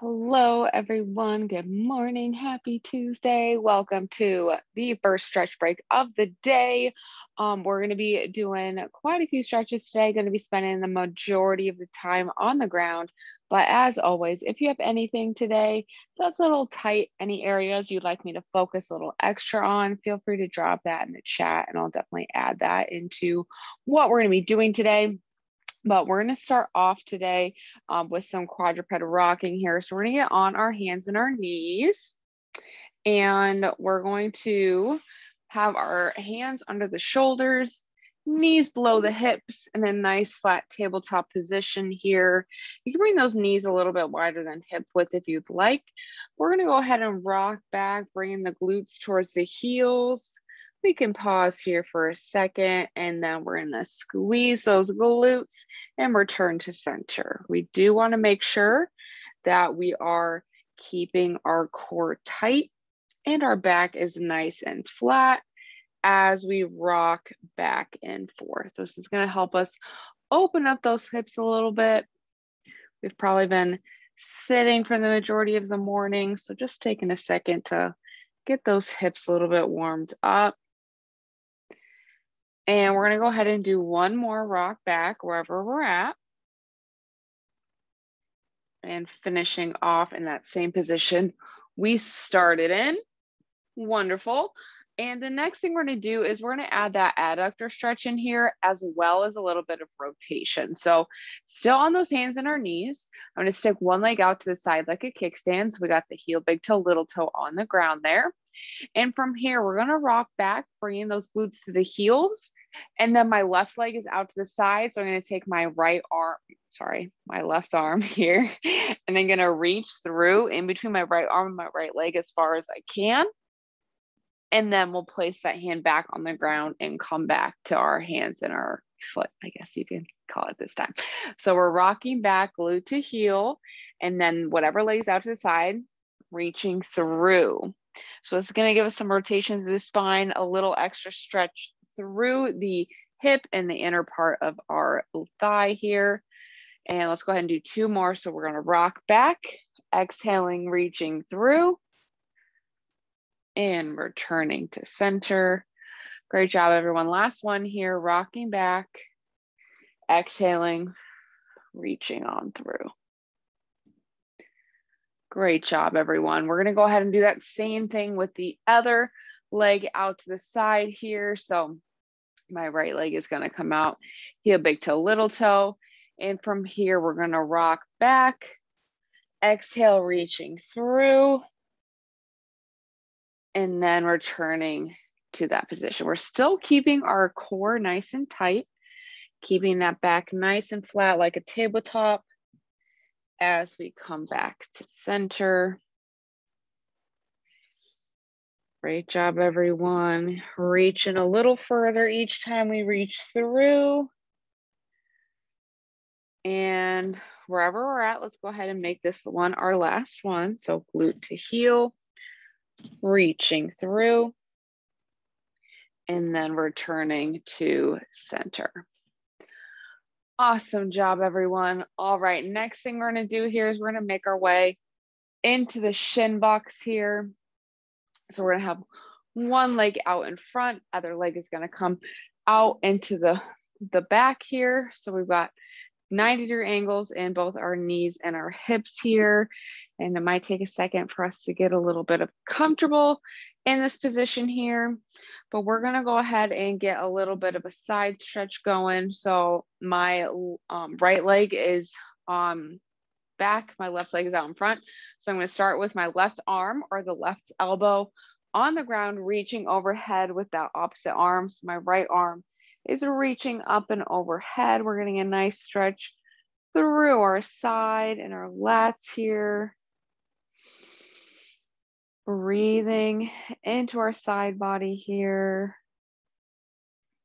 Hello, everyone. Good morning. Happy Tuesday. Welcome to the first stretch break of the day. We're going to be doing quite a few stretches today, going to be spending the majority of the time on the ground. But as always, if you have anything today that's a little tight, any areas you'd like me to focus a little extra on, feel free to drop that in the chat and I'll definitely add that into what we're going to be doing today. But we're going to start off today with some quadruped rocking here. So we're going to get on our hands and our knees, and we're going to have our hands under the shoulders, knees below the hips, and a nice flat tabletop position here. You can bring those knees a little bit wider than hip width if you'd like. We're going to go ahead and rock back, bringing the glutes towards the heels. We can pause here for a second, and then we're going to squeeze those glutes and return to center. We do want to make sure that we are keeping our core tight and our back is nice and flat as we rock back and forth. This is going to help us open up those hips a little bit. We've probably been sitting for the majority of the morning, so just taking a second to get those hips a little bit warmed up. And we're going to go ahead and do one more rock back wherever we're at. And finishing off in that same position we started in. Wonderful. And the next thing we're going to do is we're going to add that adductor stretch in here as well as a little bit of rotation. So still on those hands and our knees, I'm going to stick one leg out to the side like a kickstand. So we got the heel, big toe, little toe on the ground there. And from here, we're going to rock back, bringing those glutes to the heels. And then my left leg is out to the side. So I'm going to take my my left arm here, and then going to reach through in between my right arm and my right leg as far as I can. And then we'll place that hand back on the ground and come back to our hands and our foot, I guess you can call it this time. So we're rocking back, glute to heel, and then whatever leg's out to the side, reaching through. So it's going to give us some rotation to the spine, a little extra stretch through the hip and the inner part of our thigh here. And let's go ahead and do two more. So we're going to rock back, exhaling, reaching through, and returning to center. Great job, everyone. Last one here, rocking back, exhaling, reaching on through. Great job, everyone. We're going to go ahead and do that same thing with the other leg out to the side here. So my right leg is going to come out, heel, big toe, little toe. And from here, we're going to rock back, exhale, reaching through, and then returning to that position. We're still keeping our core nice and tight, keeping that back nice and flat like a tabletop as we come back to center. Great job, everyone. Reaching a little further each time we reach through. And wherever we're at, let's go ahead and make this one our last one. So glute to heel, reaching through, and then returning to center. Awesome job, everyone. All right, next thing we're going to do here is we're going to make our way into the shin box here. So we're going to have one leg out in front, other leg is going to come out into the back here. So we've got 90-degree angles in both our knees and our hips here. And it might take a second for us to get a little bit of comfortable in this position here, but we're going to go ahead and get a little bit of a side stretch going. So my right leg is back, my left leg is out in front. So I'm going to start with my left arm or the left elbow on the ground, reaching overhead with that opposite arm. So my right arm is reaching up and overhead. We're getting a nice stretch through our side and our lats here. Breathing into our side body here.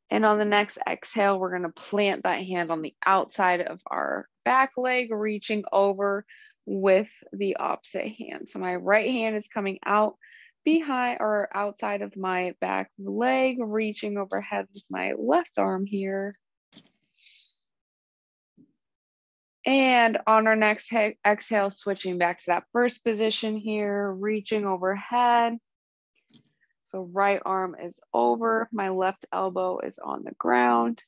And on the next exhale, we're going to plant that hand on the outside of our back leg, reaching over with the opposite hand. So my right hand is coming out behind or outside of my back leg, reaching overhead with my left arm here. And on our next exhale, switching back to that first position here, reaching overhead. So right arm is over, my left elbow is on the ground,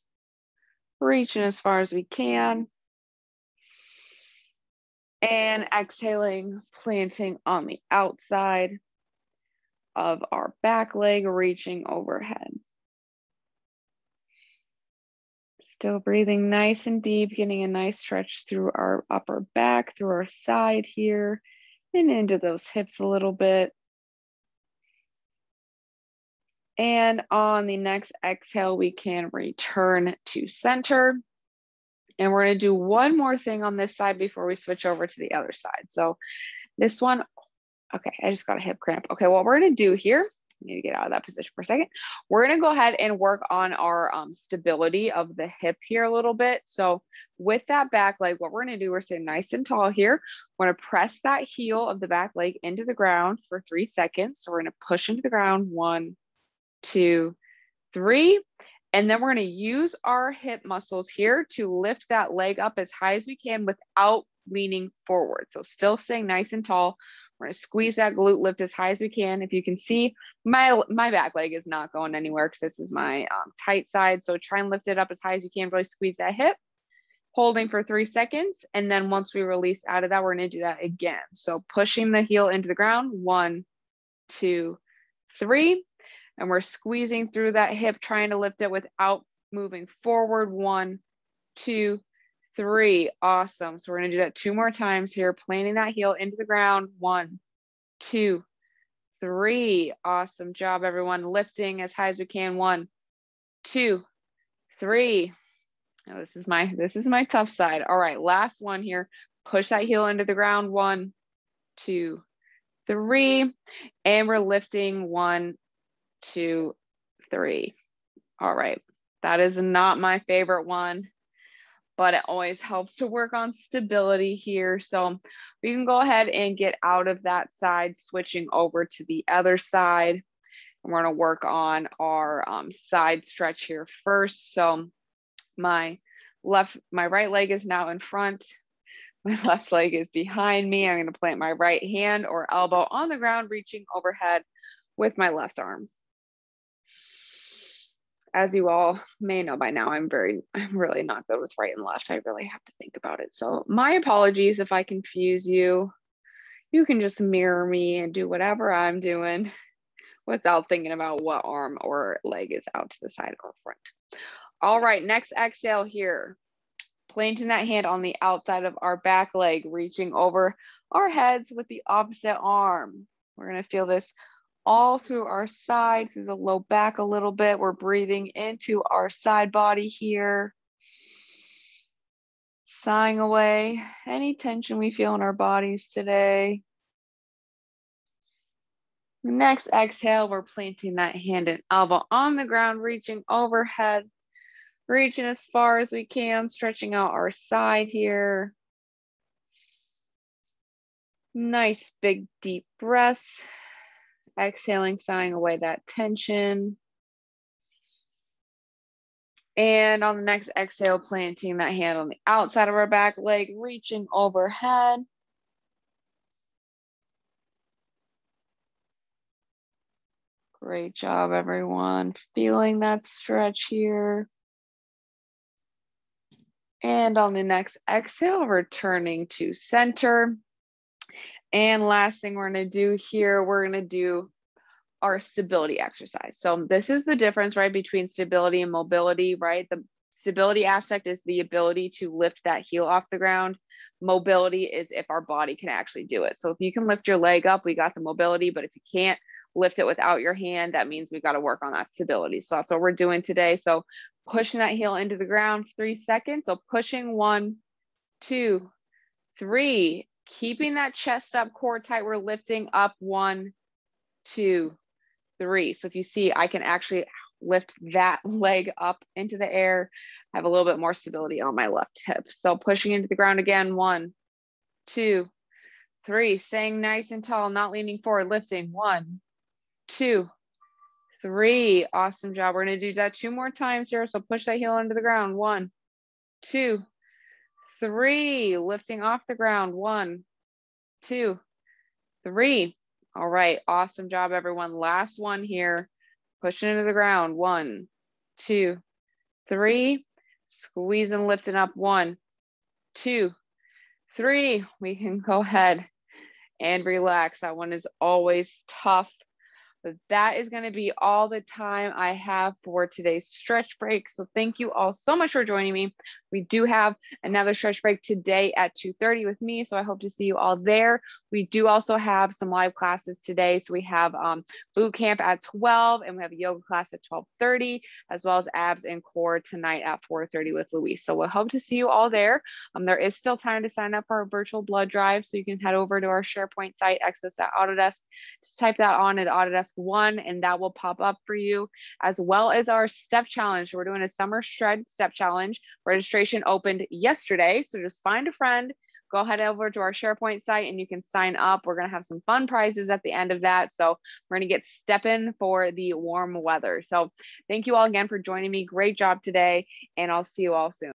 reaching as far as we can. And exhaling, planting on the outside of our back leg, reaching overhead. Still breathing nice and deep, getting a nice stretch through our upper back, through our side here, and into those hips a little bit. And on the next exhale, we can return to center. And we're gonna do one more thing on this side before we switch over to the other side. So this one, okay, I just got a hip cramp. Okay, what we're gonna do here, I need to get out of that position for a second. We're gonna go ahead and work on our stability of the hip here a little bit. So with that back leg, what we're gonna do, we're sitting nice and tall here. We're gonna press that heel of the back leg into the ground for 3 seconds. So we're gonna push into the ground, 1, 2, 3. And then we're gonna use our hip muscles here to lift that leg up as high as we can without leaning forward. So still staying nice and tall. We're gonna squeeze that glute, lift as high as we can. If you can see, my back leg is not going anywhere because this is my tight side. So try and lift it up as high as you can, really squeeze that hip, holding for 3 seconds. And then once we release out of that, we're gonna do that again. So pushing the heel into the ground, 1, 2, 3. And we're squeezing through that hip, trying to lift it without moving forward. 1, 2, 3. Awesome. So we're going to do that 2 more times here, planting that heel into the ground. 1, 2, 3. Awesome job, everyone. Lifting as high as we can. 1, 2, 3. Now this is my tough side. All right, last one here. Push that heel into the ground. 1, 2, 3. And we're lifting. 1, 2, 3. All right, that is not my favorite one, but it always helps to work on stability here. So we can go ahead and get out of that side, switching over to the other side. And we're gonna work on our side stretch here first. So my right leg is now in front. My left leg is behind me. I'm gonna plant my right hand or elbow on the ground, reaching overhead with my left arm. As you all may know by now, I'm really not good with right and left. I really have to think about it. So my apologies if I confuse you. You can just mirror me and do whatever I'm doing without thinking about what arm or leg is out to the side or front. All right, next exhale here. Planting that hand on the outside of our back leg, reaching over our heads with the opposite arm. We're gonna feel this all through our side, through the low back a little bit. We're breathing into our side body here. Sighing away any tension we feel in our bodies today. Next exhale, we're planting that hand and elbow on the ground, reaching overhead, reaching as far as we can, stretching out our side here. Nice big deep breaths. Exhaling, sighing away that tension. And on the next exhale, planting that hand on the outside of our back leg, reaching overhead. Great job, everyone. Feeling that stretch here. And on the next exhale, returning to center. And last thing we're gonna do here, we're gonna do our stability exercise. So this is the difference, right, between stability and mobility, right? The stability aspect is the ability to lift that heel off the ground. Mobility is if our body can actually do it. So if you can lift your leg up, we got the mobility, but if you can't lift it without your hand, that means we got to work on that stability. So that's what we're doing today. So pushing that heel into the ground, 3 seconds. So pushing 1, 2, 3, keeping that chest up, core tight. We're lifting up 1, 2, 3. So if you see, I can actually lift that leg up into the air. I have a little bit more stability on my left hip. So pushing into the ground again, 1, 2, 3, staying nice and tall, not leaning forward, lifting 1, 2, 3. Awesome job. We're gonna do that 2 more times here. So push that heel into the ground, 1, 2, 3, lifting off the ground. 1, 2, 3. All right, awesome job, everyone. Last one here. Pushing into the ground. 1, 2, 3. Squeeze and lifting up. 1, 2, 3. We can go ahead and relax. That one is always tough. But that is going to be all the time I have for today's stretch break. So thank you all so much for joining me. We do have another stretch break today at 2:30 with me. So I hope to see you all there. We do also have some live classes today. So we have boot camp at 12 and we have a yoga class at 12:30, as well as abs and core tonight at 4:30 with Louise. So we'll hope to see you all there. There is still time to sign up for our virtual blood drive. So you can head over to our SharePoint site, Exos.Autodesk. Just type that on at Autodesk One and that will pop up for you, as well as our step challenge. We're doing a summer shred step challenge. Registration opened yesterday, so just find a friend, go ahead over to our SharePoint site and you can sign up. We're going to have some fun prizes at the end of that, so we're going to get stepping for the warm weather. So thank you all again for joining me. Great job today, and I'll see you all soon.